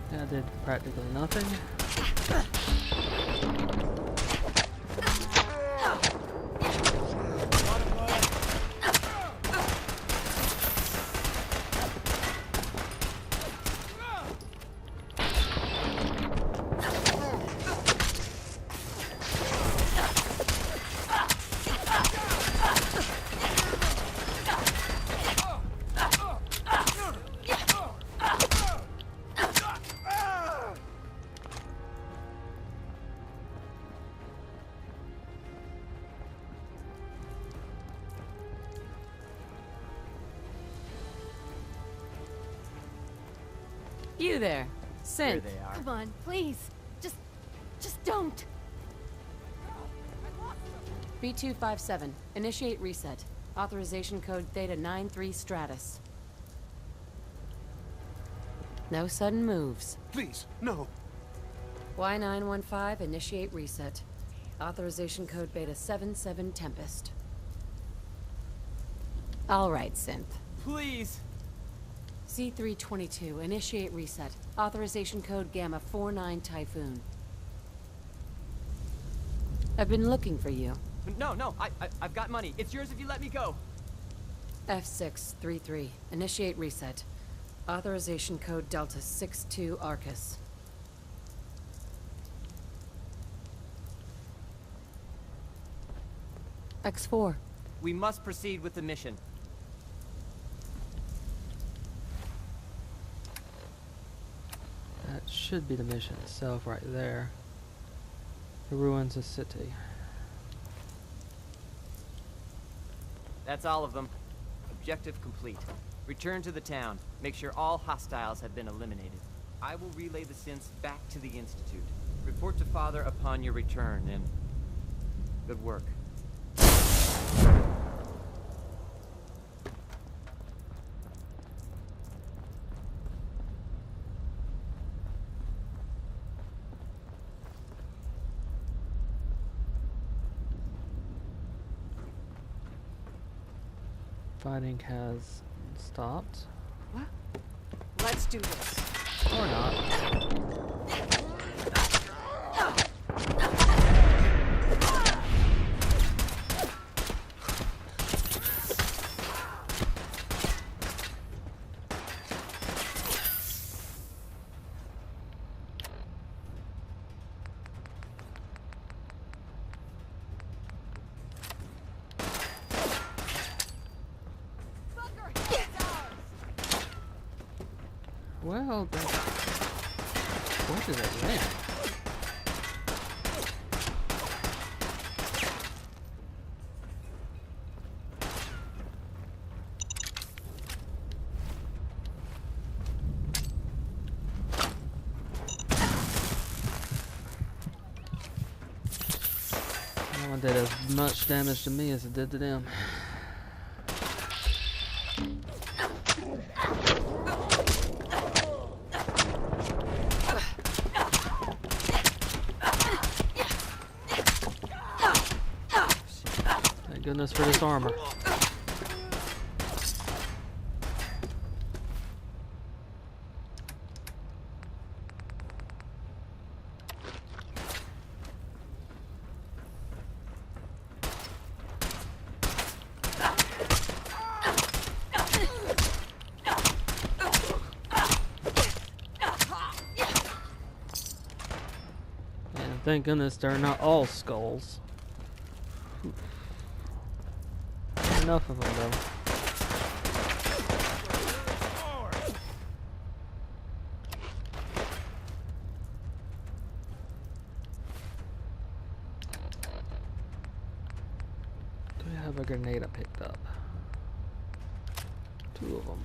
I did practically nothing. You there, Here Synth. they are. Come on, please. Just don't. B257, initiate reset. Authorization code Theta 93 Stratus. No sudden moves. Please, no. Y915, initiate reset. Authorization code Beta 77 Tempest. All right, Synth. Please! C322, initiate reset. Authorization code Gamma 49 Typhoon. I've been looking for you. No, I've got money. It's yours if you let me go. F633, initiate reset. Authorization code Delta 62 Arcus. X4. We must proceed with the mission. That should be the mission itself right there. The ruins of city. That's all of them. Objective complete. Return to the town. Make sure all hostiles have been eliminated. I will relay the synths back to the Institute. Report to Father upon your return, and good work. Fighting has stopped. Let's do this. Or not. Well, where did it land? That one did as much damage to me as it did to them. Thank goodness for this armor. And thank goodness they're not all skulls. Enough of them, though. Do we have a grenade I picked up? 2 of them.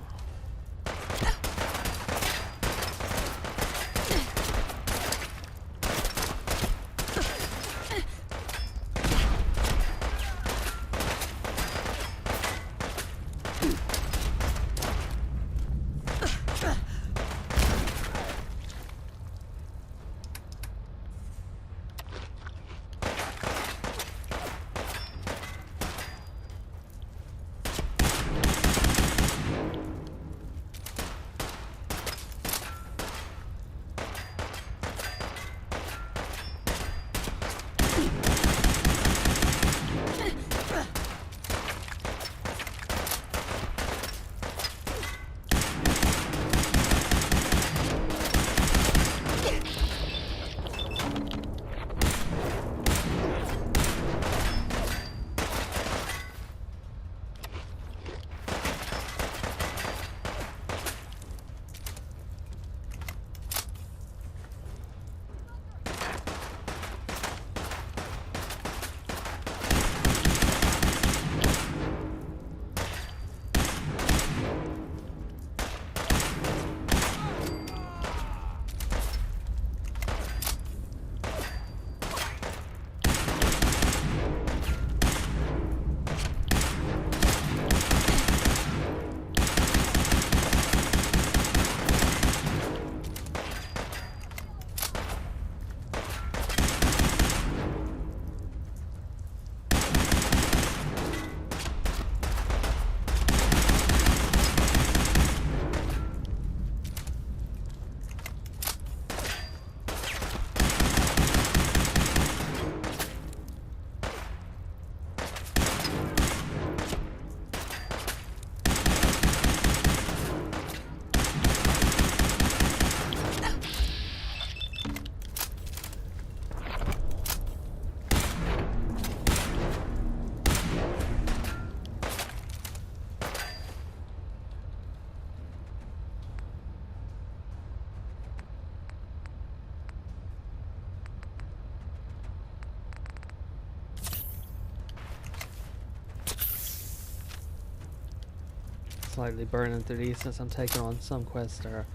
slightly burning through these since I'm taking on some quests that are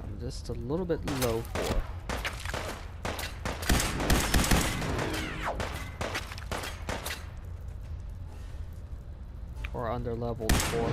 I'm just a little bit low for. Or under leveled for.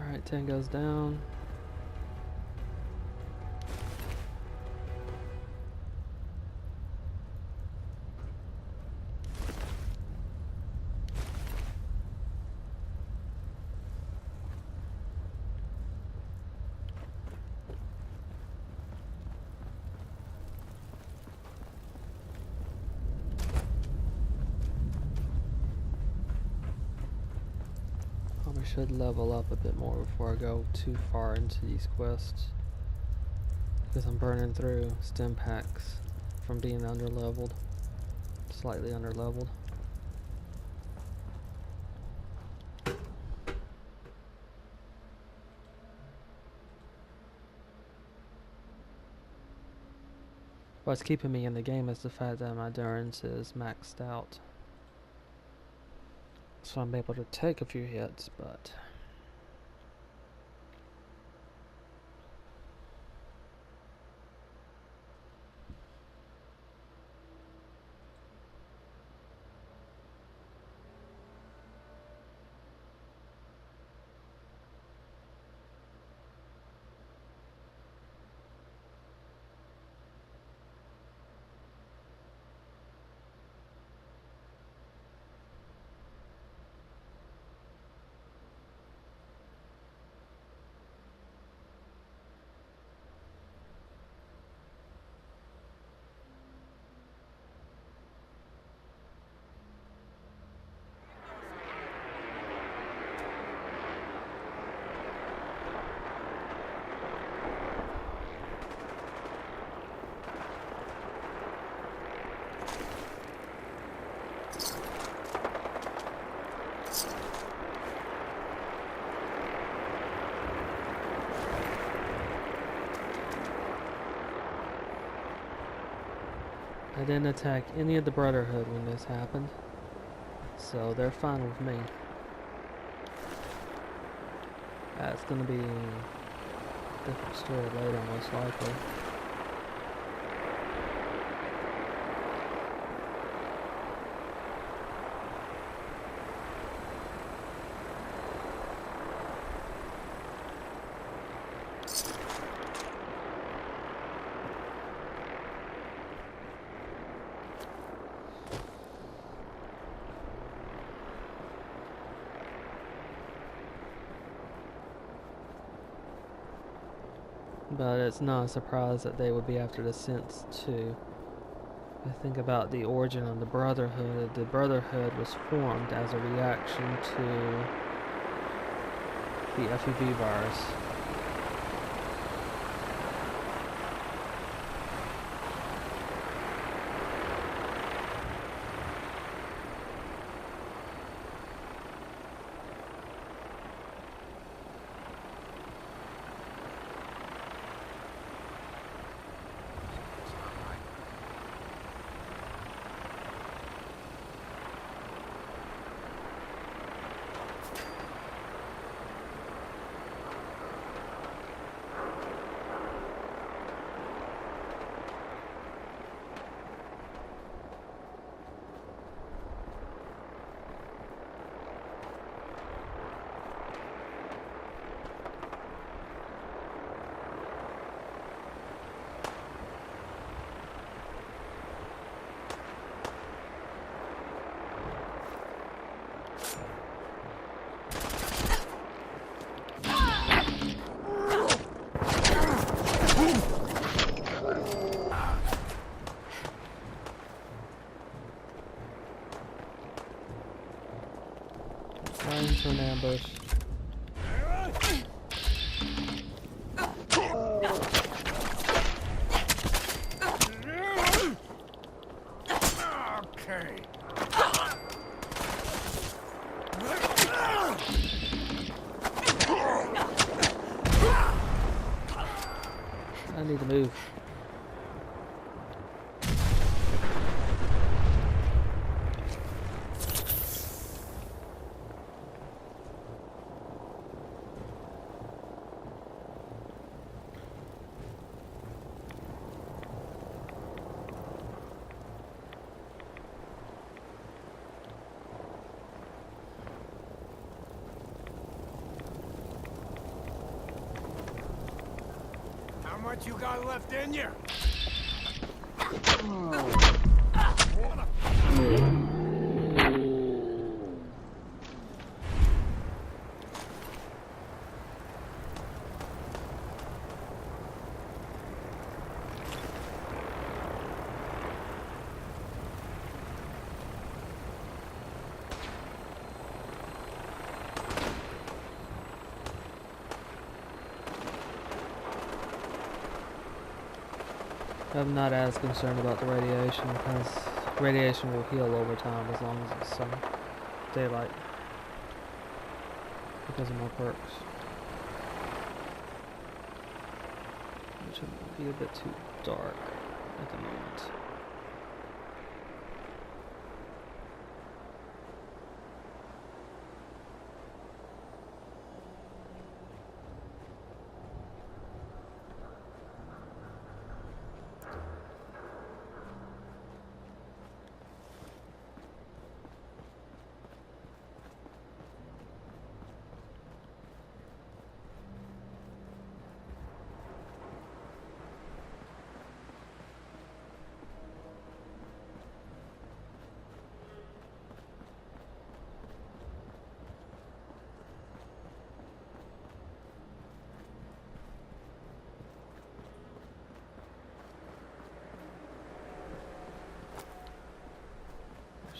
Alright, 10 goes down. Probably should level up a bit more before I go too far into these quests, because I'm burning through stim packs from being underleveled, slightly underleveled. What's keeping me in the game is the fact that my endurance is maxed out. So I'm able to take a few hits, but I didn't attack any of the Brotherhood when this happened, so they're fine with me. That's gonna be a different story later, most likely. But it's not a surprise that they would be after the Synths too. I think about the origin of the Brotherhood. The Brotherhood was formed as a reaction to the FEV virus. into an ambush. Okay. I need to move. How much you got left in you? I'm not as concerned about the radiation because radiation will heal over time as long as it's some daylight because of my perks, which would be a bit too dark at the moment.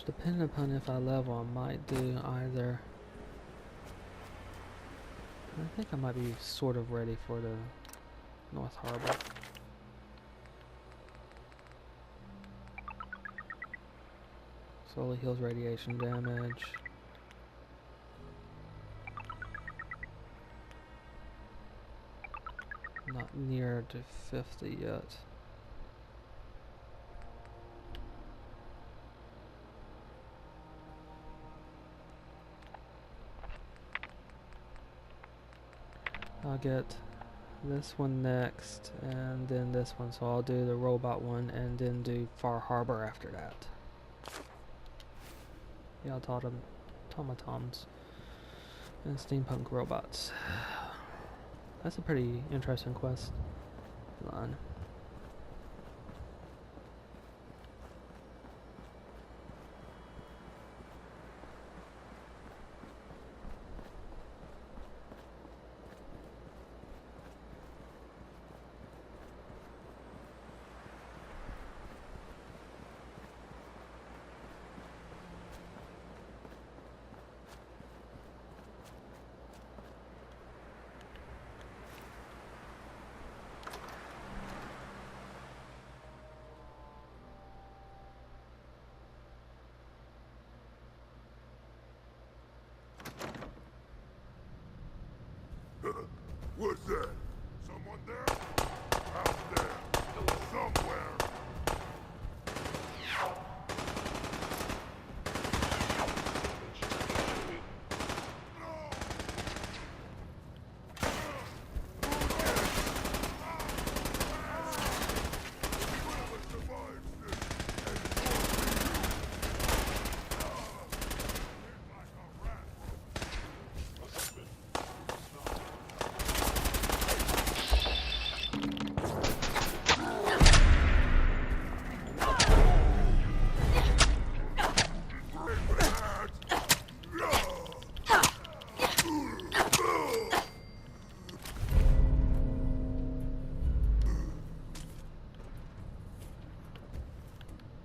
Depending upon if I level, I might do either. I think I might be sort of ready for the North Harbor. Slowly heals radiation damage. Not near to 50 yet. I'll get this one next, and then this one, so I'll do the robot one, and then do Far Harbor after that. Yeah, automatons and steampunk robots. That's a pretty interesting quest line. What's that? Someone there? Out there. Somewhere.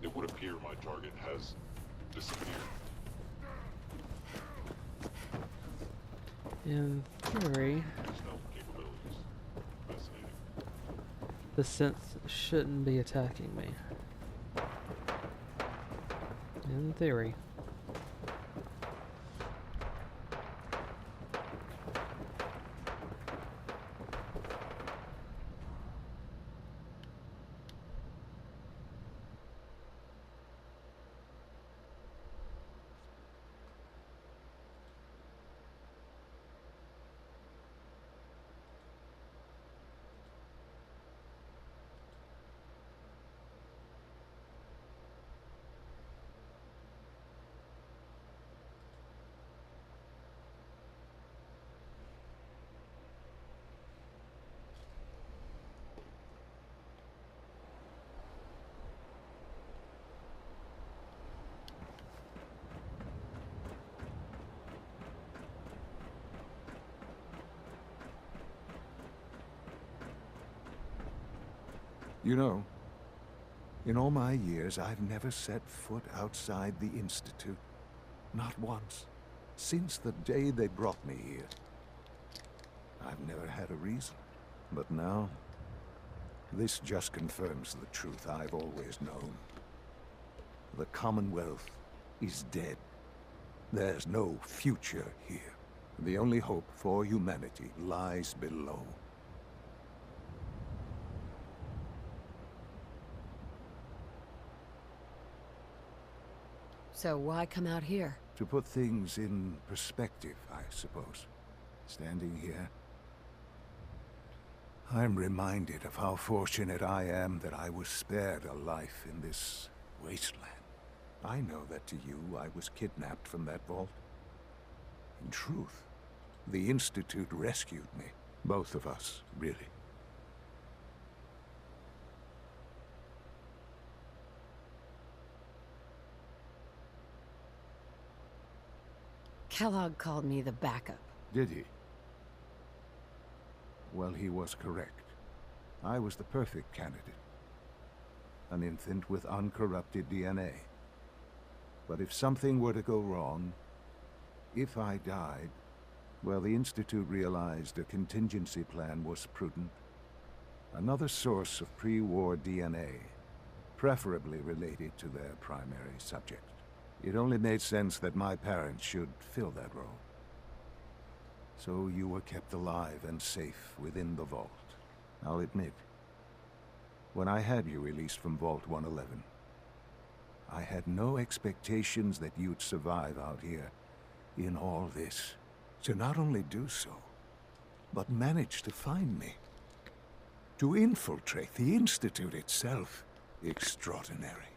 It would appear my target has disappeared. In theory, the synth shouldn't be attacking me. In theory. You know, in all my years, I've never set foot outside the Institute. Not once. Since the day they brought me here. I've never had a reason. But now, this just confirms the truth I've always known. The Commonwealth is dead. There's no future here. The only hope for humanity lies below. So why come out here? To put things in perspective, I suppose. Standing here, I'm reminded of how fortunate I am that I was spared a life in this wasteland. I know that to you, I was kidnapped from that vault. In truth, the Institute rescued me. Both of us, really. Kellogg called me the backup. Did he? Well, he was correct. I was the perfect candidate. An infant with uncorrupted DNA. But if something were to go wrong, if I died, well, the Institute realized a contingency plan was prudent. Another source of pre-war DNA, preferably related to their primary subject. It only made sense that my parents should fill that role. So you were kept alive and safe within the vault. I'll admit, when I had you released from Vault 111, I had no expectations that you'd survive out here in all this. To not only do so, but manage to find me. To infiltrate the Institute itself. Extraordinary.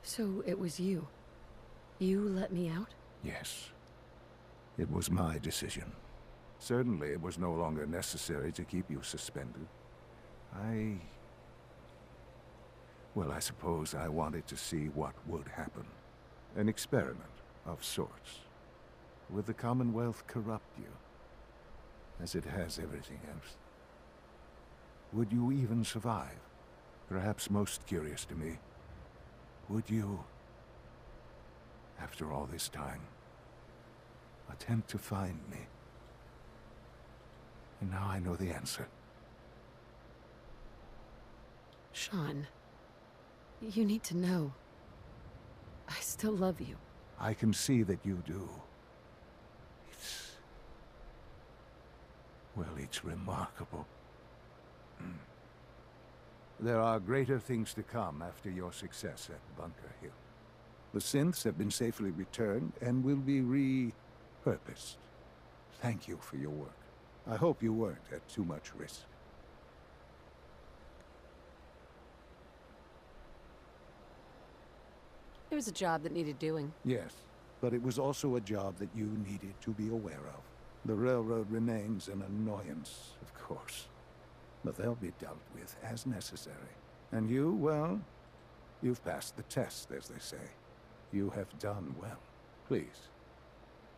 So it was you. You let me out? Yes. It was my decision. Certainly it was no longer necessary to keep you suspended. Well, I suppose I wanted to see what would happen. An experiment of sorts. Would the Commonwealth corrupt you? As it has everything else. Would you even survive? Perhaps most curious to me, would you, after all this time, attempt to find me? And now I know the answer. Sean, you need to know. I still love you. I can see that you do. It's remarkable. There are greater things to come after your success at Bunker Hill. The synths have been safely returned and will be repurposed. Thank you for your work. I hope you weren't at too much risk. It was a job that needed doing. Yes, but it was also a job that you needed to be aware of. The railroad remains an annoyance, of course. But they'll be dealt with as necessary. And you, well, you've passed the test, as they say. You have done well. Please,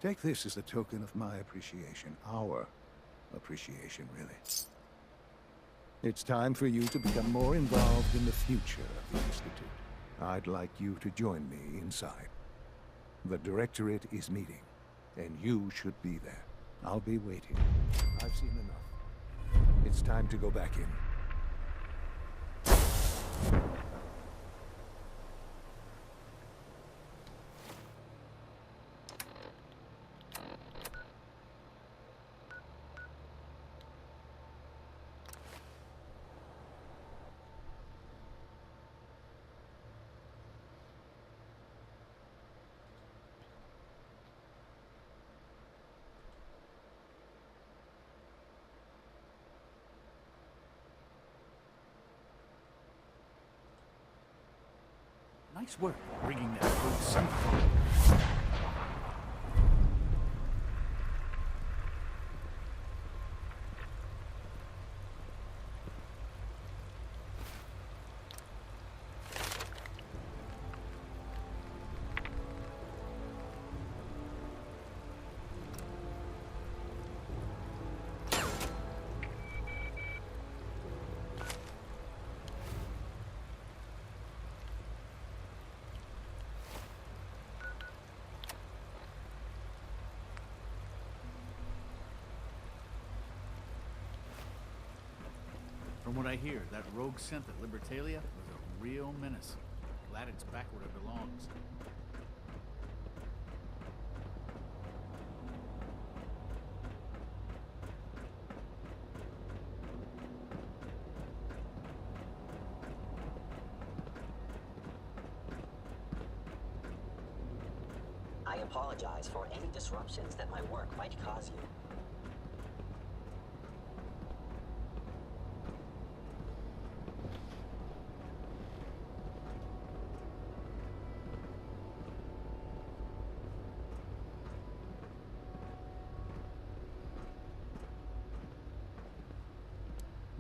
take this as a token of my appreciation. Our appreciation, really. It's time for you to become more involved in the future of the Institute. I'd like you to join me inside. The Directorate is meeting, and you should be there. I'll be waiting. I've seen enough. It's time to go back in. Nice work bringing that road somewhere. From what I hear, that rogue synth at Libertalia was a real menace. Glad it's back where it belongs. I apologize for any disruptions that my work might cause you.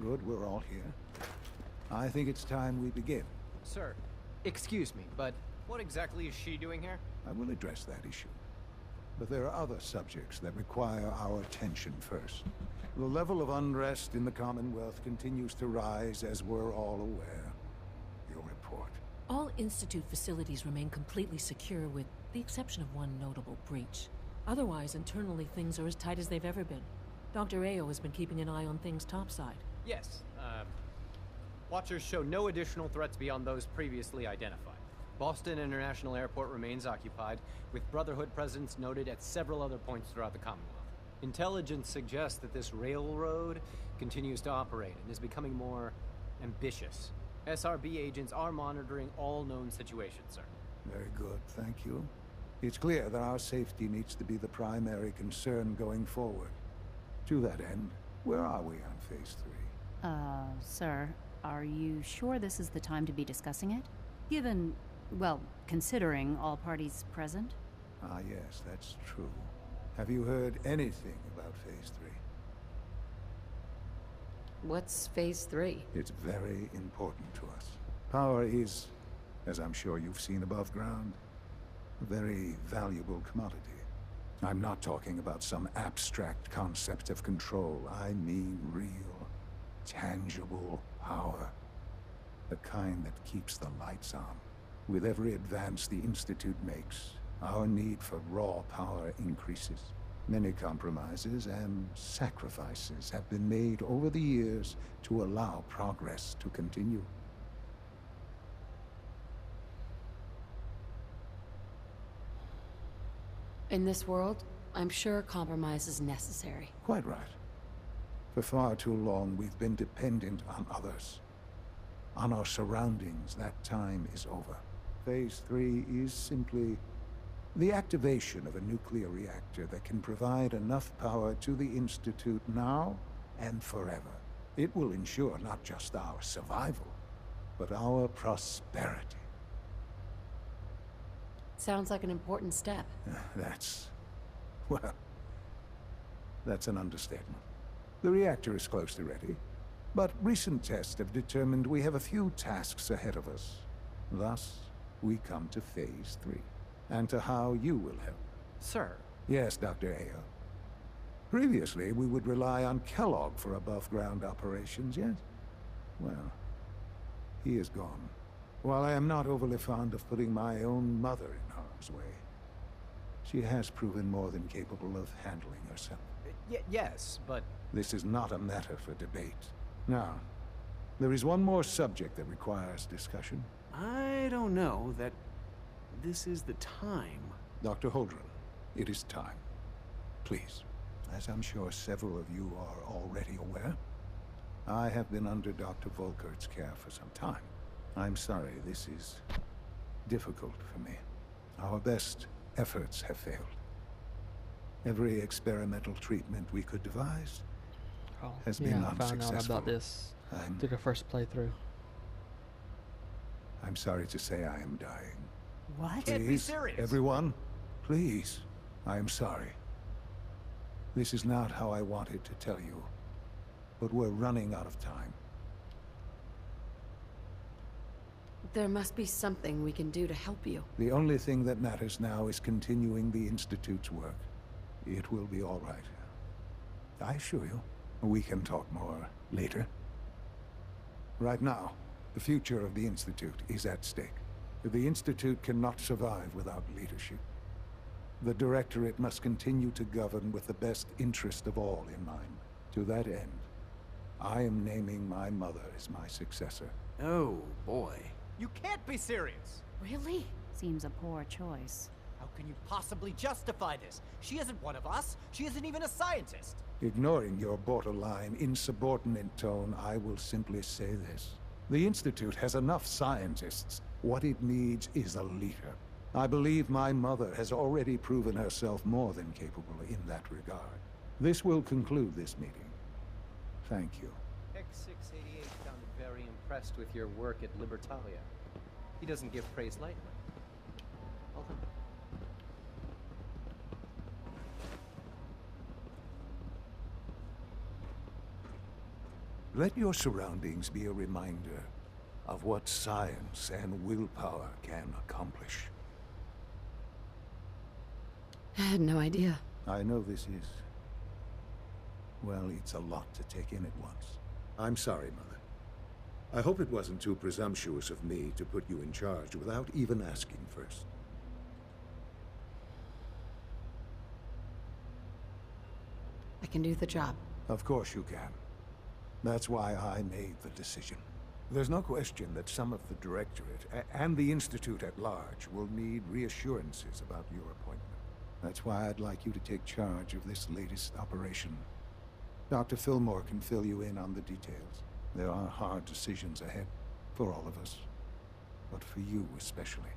Good, we're all here. I think it's time we begin. Sir, excuse me, but what exactly is she doing here? I will address that issue. But there are other subjects that require our attention first. The level of unrest in the Commonwealth continues to rise, as we're all aware. Your report. All Institute facilities remain completely secure with the exception of one notable breach. Otherwise, internally, things are as tight as they've ever been. Dr. Ayo has been keeping an eye on things topside. Yes, Watchers show no additional threats beyond those previously identified. Boston International Airport remains occupied, with Brotherhood presence noted at several other points throughout the Commonwealth. Intelligence suggests that this railroad continues to operate and is becoming more ambitious. SRB agents are monitoring all known situations, sir. Very good, thank you. It's clear that our safety needs to be the primary concern going forward. To that end, where are we on Phase 3? Sir, are you sure this is the time to be discussing it? Given, well, considering all parties present? Ah, yes, that's true. Have you heard anything about Phase 3? What's Phase 3? It's very important to us. Power is, as I'm sure you've seen above ground, a very valuable commodity. I'm not talking about some abstract concept of control. I mean real, tangible power. The kind that keeps the lights on. With every advance the Institute makes, our need for raw power increases. Many compromises and sacrifices have been made over the years to allow progress to continue. In this world, I'm sure compromise is necessary. Quite right. For far too long, we've been dependent on others. On our surroundings. That time is over. Phase 3 is simply the activation of a nuclear reactor that can provide enough power to the Institute now and forever. It will ensure not just our survival, but our prosperity. Sounds like an important step. Well, that's an understatement. The reactor is close to ready, but recent tests have determined we have a few tasks ahead of us. Thus, we come to Phase 3, and to how you will help. Sir. Yes, Dr. Ayo. Previously, we would rely on Kellogg for above-ground operations, yes? Well, he is gone. While I am not overly fond of putting my own mother in harm's way, She has proven more than capable of handling herself. Yes, but... This is not a matter for debate. Now, there is one more subject that requires discussion. I don't know that this is the time. Dr. Holdren, it is time. Please, as I'm sure several of you are already aware, I have been under Dr. Volkert's care for some time. I'm sorry, this is difficult for me. Our best efforts have failed. Every experimental treatment we could devise has been I found unsuccessful. out about this through the first playthrough. I'm sorry to say I am dying. What? Can't be Please, serious. everyone, please, I am sorry. This is not how I wanted to tell you, but we're running out of time. There must be something we can do to help you. The only thing that matters now is continuing the Institute's work. It will be all right. I assure you, we can talk more later. Right now, the future of the Institute is at stake. The Institute cannot survive without leadership. The Directorate must continue to govern with the best interest of all in mind. To that end, I am naming my mother as my successor. Oh, boy. You can't be serious! Really? Seems a poor choice. How can you possibly justify this? She isn't one of us. She isn't even a scientist. Ignoring your borderline, insubordinate tone, I will simply say this. The Institute has enough scientists. What it needs is a leader. I believe my mother has already proven herself more than capable in that regard. This will conclude this meeting. Thank you. X688 sounded very impressed with your work at Libertalia. He doesn't give praise lightly. Well done. Let your surroundings be a reminder of what science and willpower can accomplish. I had no idea. I know this is... well, it's a lot to take in at once. I'm sorry, Mother. I hope it wasn't too presumptuous of me to put you in charge without even asking first. I can do the job. Of course you can. That's why I made the decision. There's no question that some of the Directorate and the Institute at large will need reassurances about your appointment. That's why I'd like you to take charge of this latest operation. Dr. Fillmore can fill you in on the details. There are hard decisions ahead for all of us, but for you especially.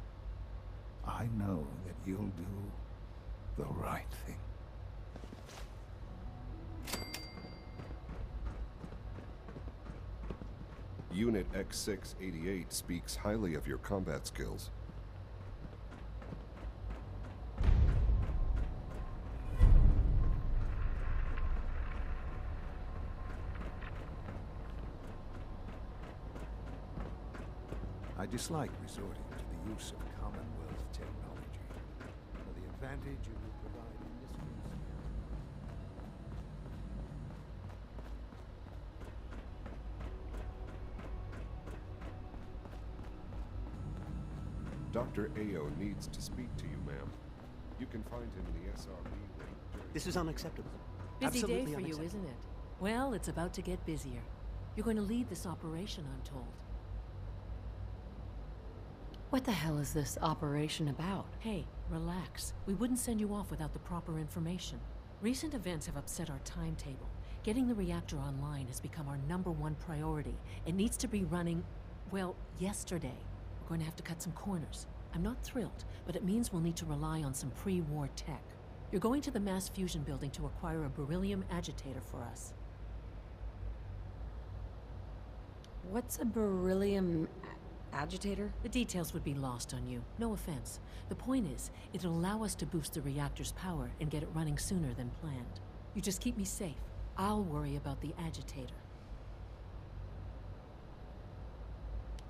I know that you'll do the right thing. Unit X688 speaks highly of your combat skills. I dislike resorting to the use of Commonwealth technology for the advantage it will provide in this case. Dr. Ayo needs to speak to you, ma'am. You can find him in the SRB wing. This is unacceptable. Busy Absolutely day for you, unacceptable. isn't it? Well, it's about to get busier. You're going to lead this operation, I'm told. What the hell is this operation about? Hey, relax. We wouldn't send you off without the proper information. Recent events have upset our timetable. Getting the reactor online has become our #1 priority. It needs to be running, well, yesterday. We're going to have to cut some corners. I'm not thrilled, but it means we'll need to rely on some pre-war tech. You're going to the mass fusion building to acquire a beryllium agitator for us. What's a beryllium agitator? The details would be lost on you. No offense. The point is, it'll allow us to boost the reactor's power and get it running sooner than planned. You just keep me safe. I'll worry about the agitator.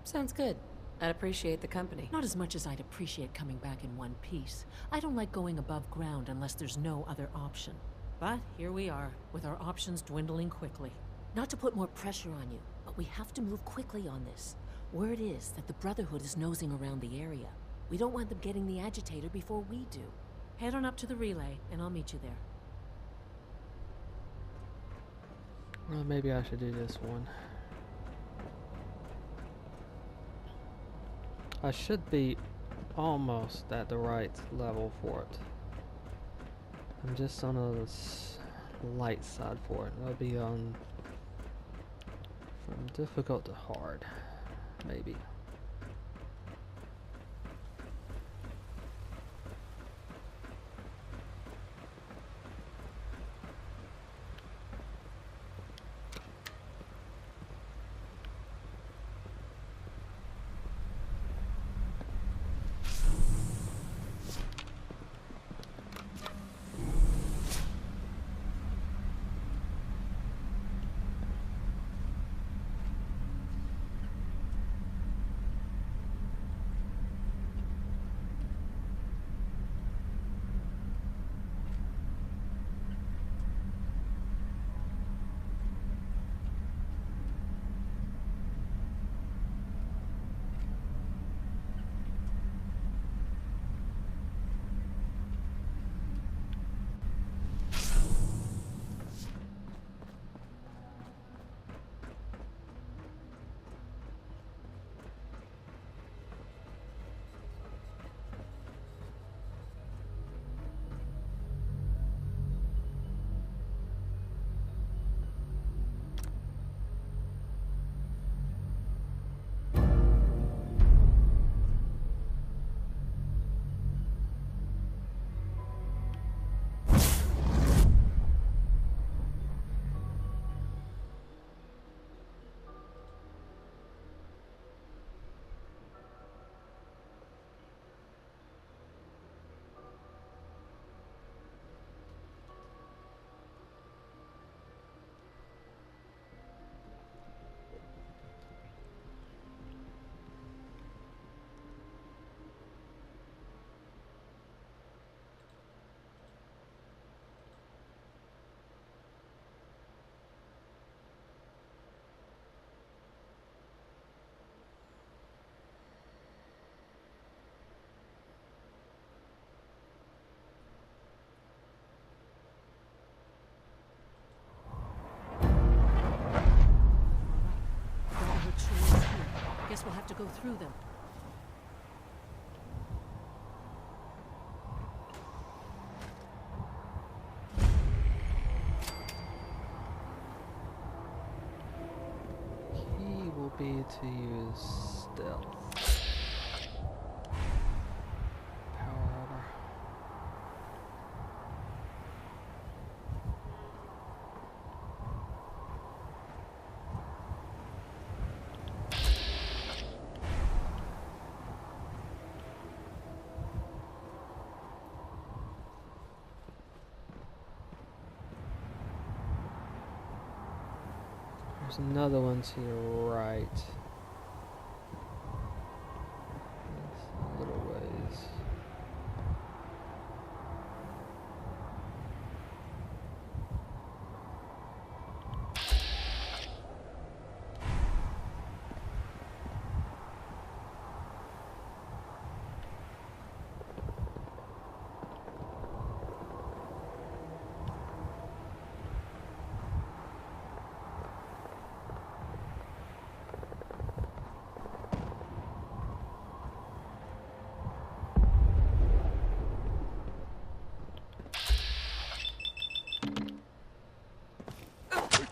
Sounds good. I'd appreciate the company. Not as much as I'd appreciate coming back in one piece. I don't like going above ground unless there's no other option. But here we are, with our options dwindling quickly. Not to put more pressure on you, but we have to move quickly on this. Word is that the Brotherhood is nosing around the area. We don't want them getting the agitator before we do. Head on up to the relay, and I'll meet you there. Well, maybe I should do this one. I should be almost at the right level for it. I'm just on a light side for it. It'll be on from difficult to hard, maybe. Guess we'll have to go through them. Key will be to use stealth. Power armor. There's another one to your right. It's a little ways.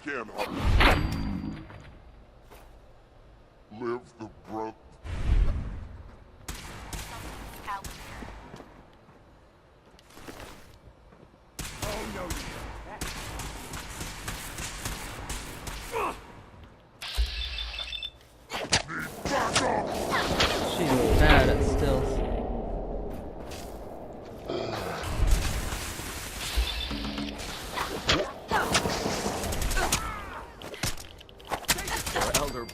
Can't live the broke. Oh no, She's bad at stealth. Elder.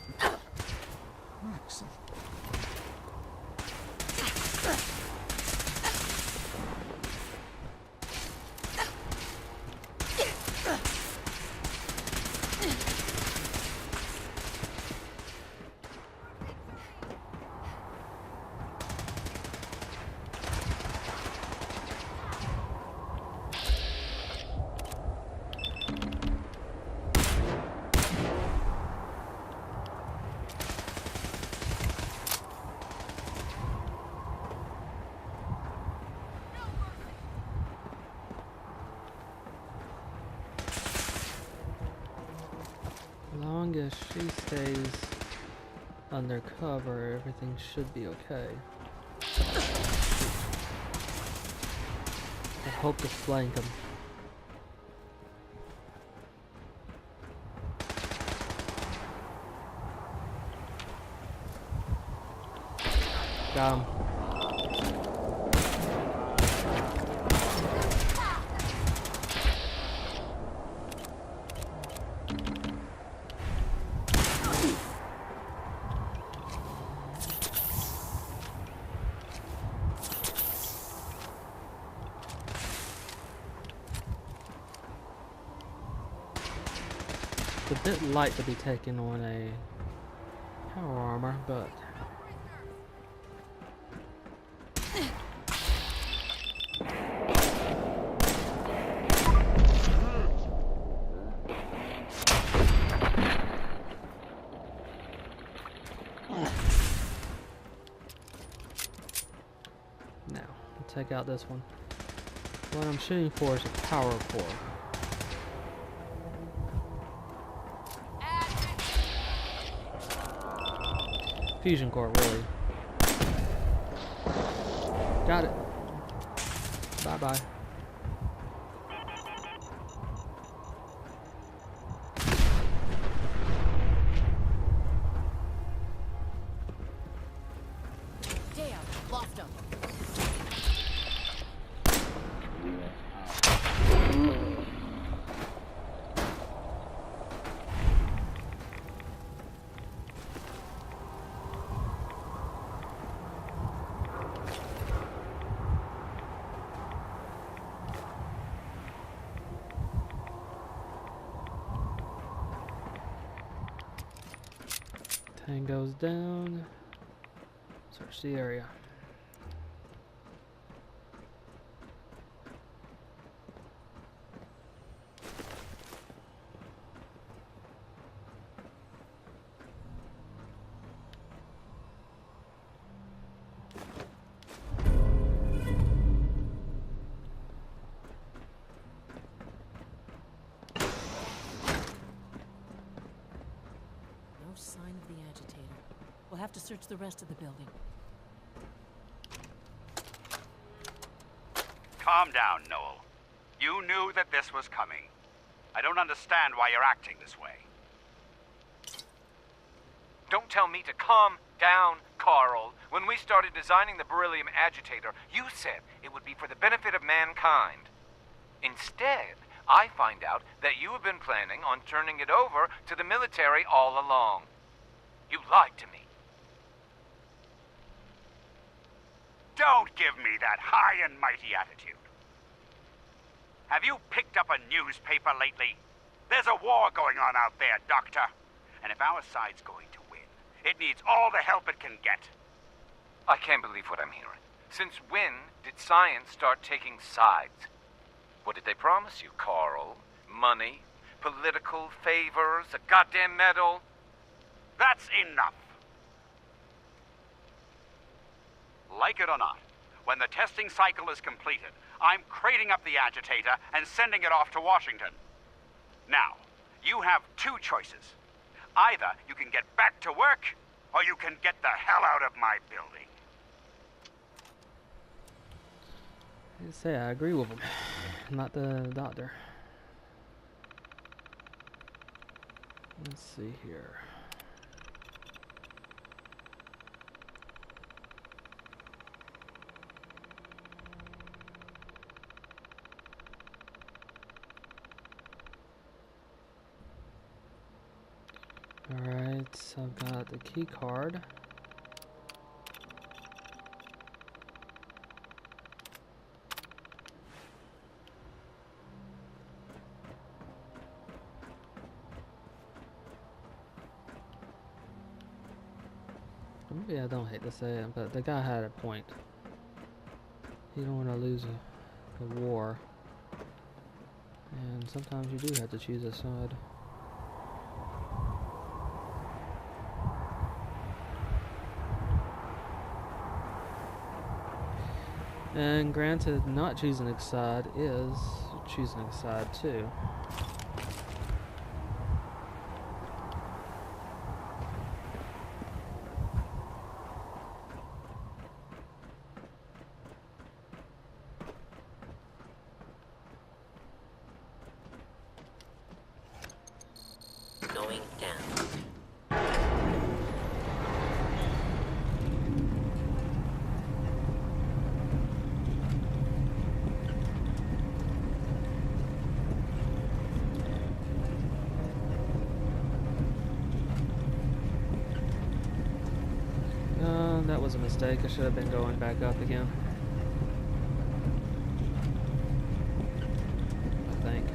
if she stays undercover, everything should be okay. I hope to flank him. Got him. It's a bit light to be taking on a power armor, but now we'll take out this one. What I'm shooting for is a power core. Fusion core, really. Got it. Bye-bye. Damn, lost him. Tango's down. Search the area. Sign of the agitator. We'll have to search the rest of the building. Calm down, Noel. You knew that this was coming. I don't understand why you're acting this way. Don't tell me to calm down, Carl. When we started designing the beryllium agitator, you said it would be for the benefit of mankind. Instead, I find out that you have been planning on turning it over to the military all along. You lied to me. Don't give me that high and mighty attitude. Have you picked up a newspaper lately? There's a war going on out there, Doctor. And if our side's going to win, it needs all the help it can get. I can't believe what I'm hearing. Since when did science start taking sides? What did they promise you, Carl? Money? Political favors? A goddamn medal? That's enough. Like it or not, when the testing cycle is completed, I'm crating up the agitator and sending it off to Washington. Now, you have two choices. Either you can get back to work, or you can get the hell out of my building. I say I agree with him. I'm not the doctor. Let's see here. Alright, so I've got the key card. Maybe I don't hate to say it, but the guy had a point. You don't want to lose a war. And sometimes you do have to choose a side. And granted, not choosing a side is choosing a side too. was a mistake. I should have been going back up again. I think.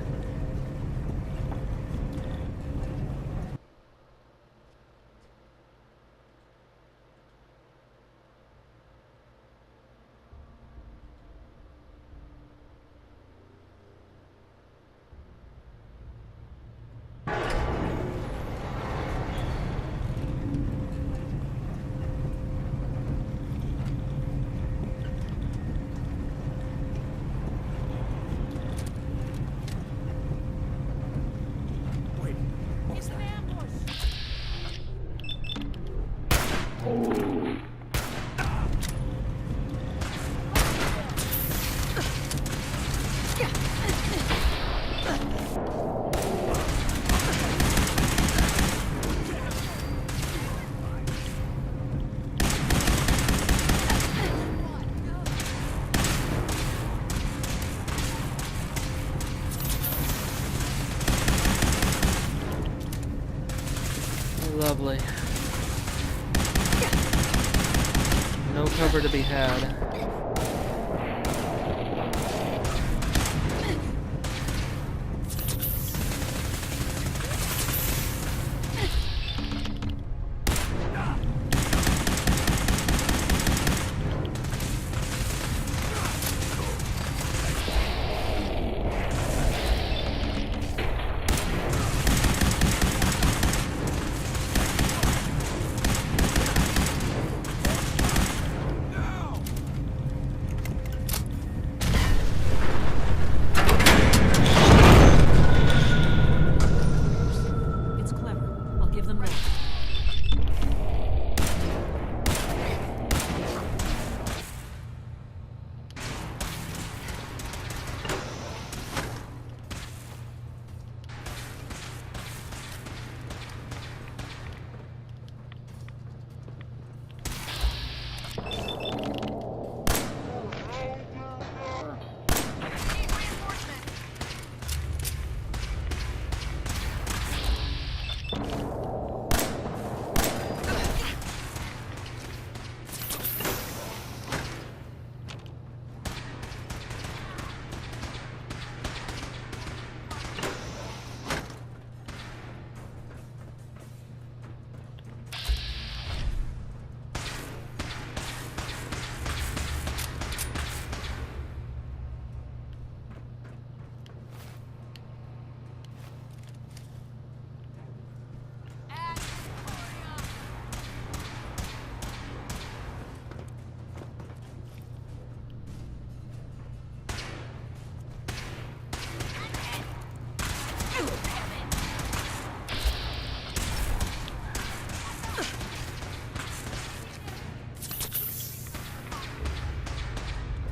Lovely. No cover to be had. It's clever. I'll give them that.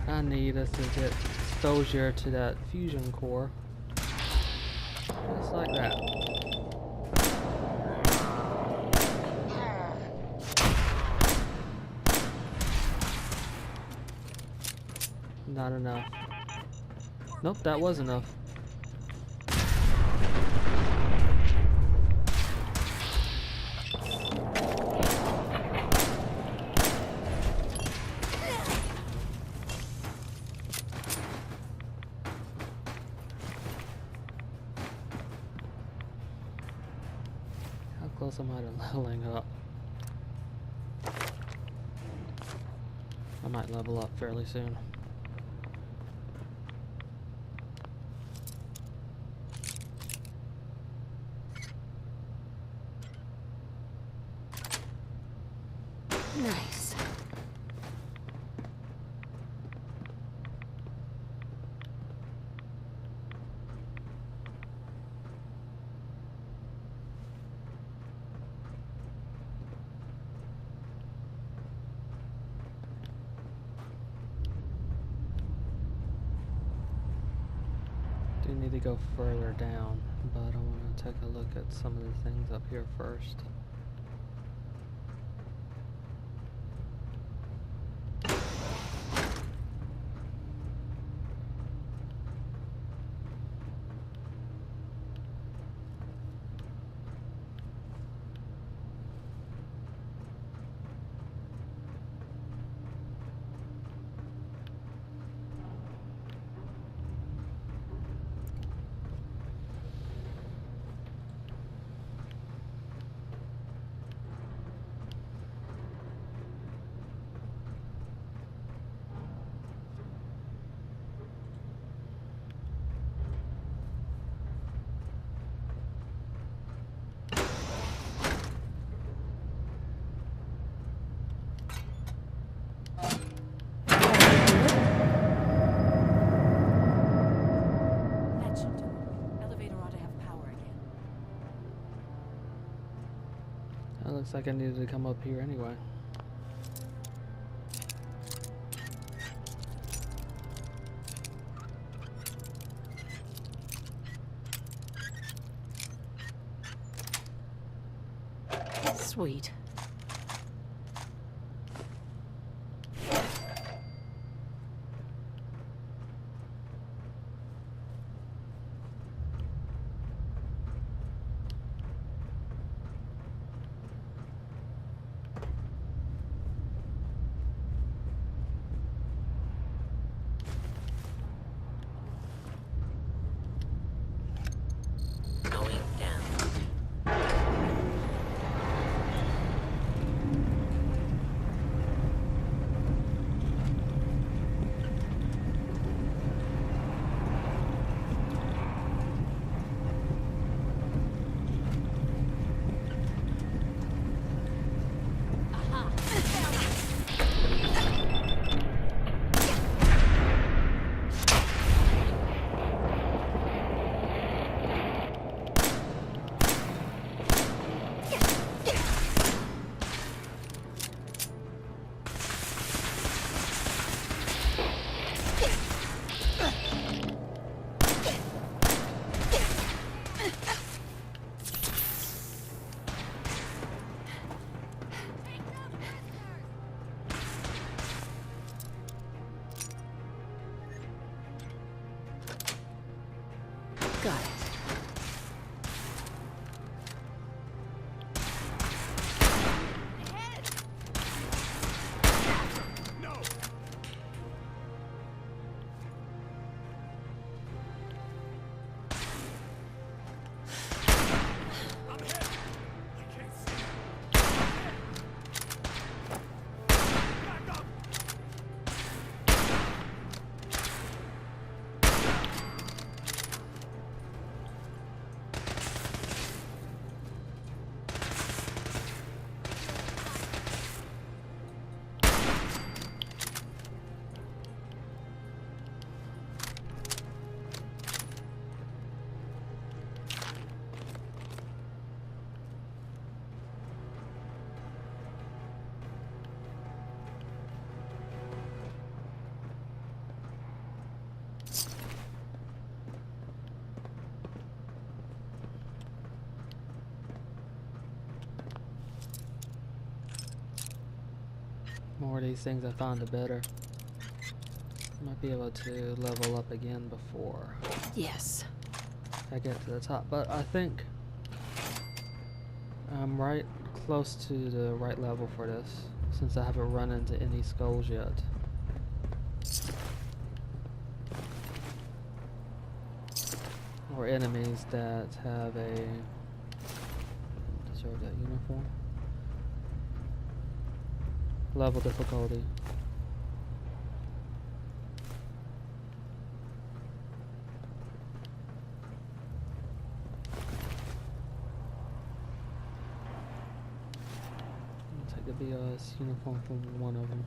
I need us to get exposure to that fusion core. Just like that. Not enough. Nope, that was enough. Close am I to leveling up? I might level up fairly soon. Nice. Do need to go further down, but I want to take a look at some of the things up here first. Looks like I needed to come up here anyway. Sweet. Got it. More of these things I find, the better. Might be able to level up again before Yes. I get to the top, but I think I'm right close to the right level for this, since I haven't run into any skulls yet. Or enemies that have a deserve that uniform. Level difficulty. I'll take the BOS uniform from one of them.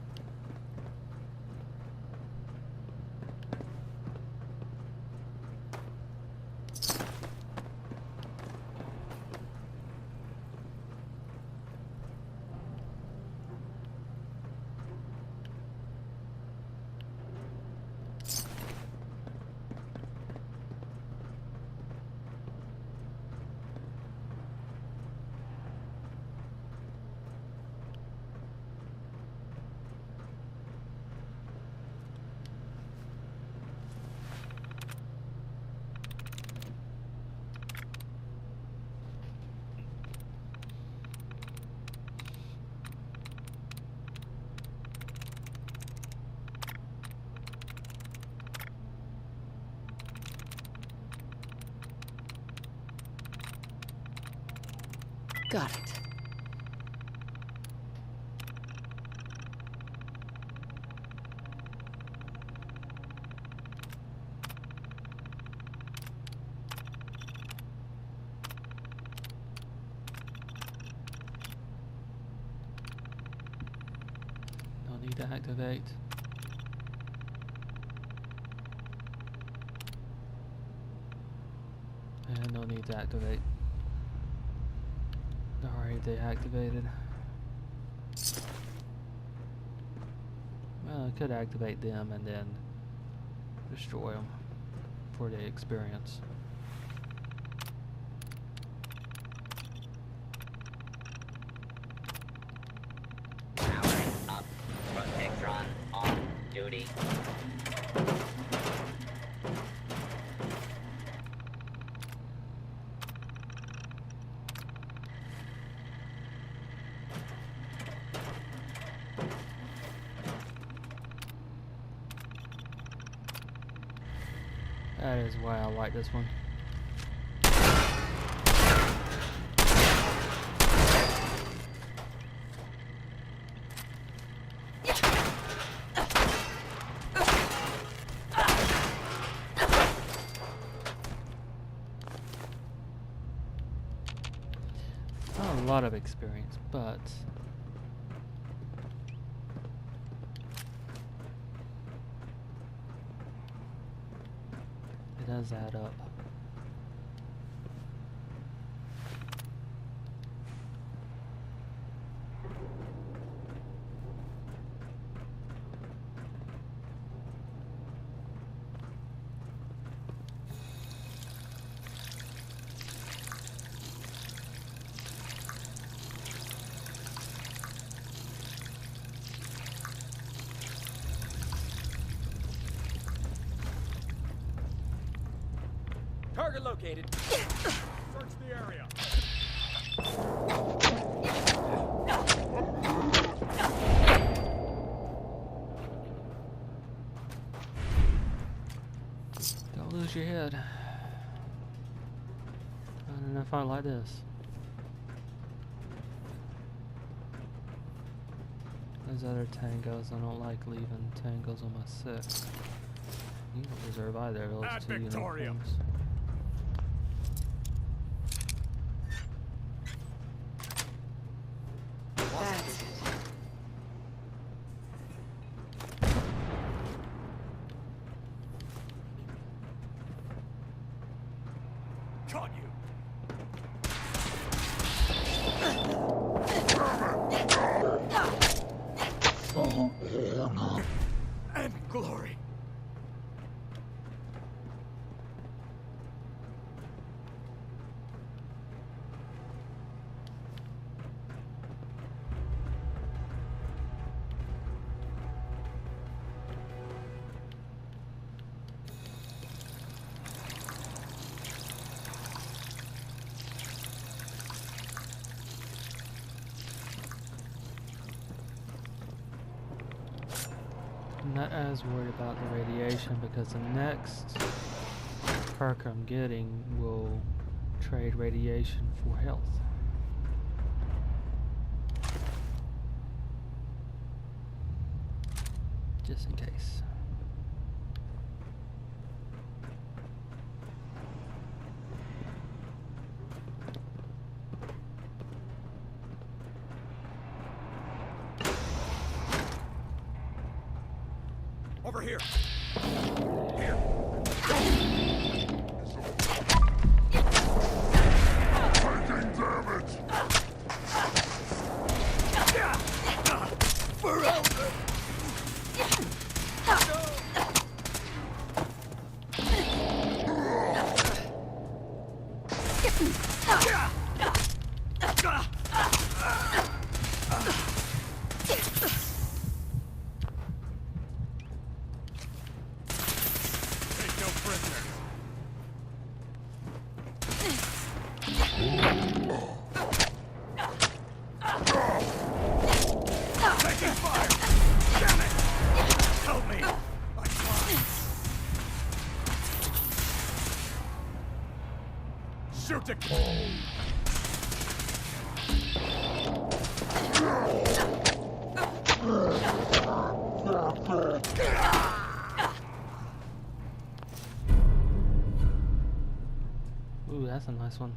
Got it. No need to activate. And no need to activate. Alright. already deactivated. Well, I could activate them and then destroy them for the experience. Powering up. Protectron on duty. That is why I like this one. Not a lot of experience, but it does add up. Target located. Search the area. Don't lose your head. Not in a fight like this. Those other tangos, I don't like leaving tangos on my set. You don't deserve either of those At two Victoria. uniforms. That's it. Caught you. And glory. I'm not as worried about the radiation because the next perk I'm getting will trade radiation for health. Just in case. Over here. Here. Taking damage! For Elder! Take no prisoners. Taking fire! Damn it! Help me! I can't. Shoot the kill! Ooh, that's a nice one.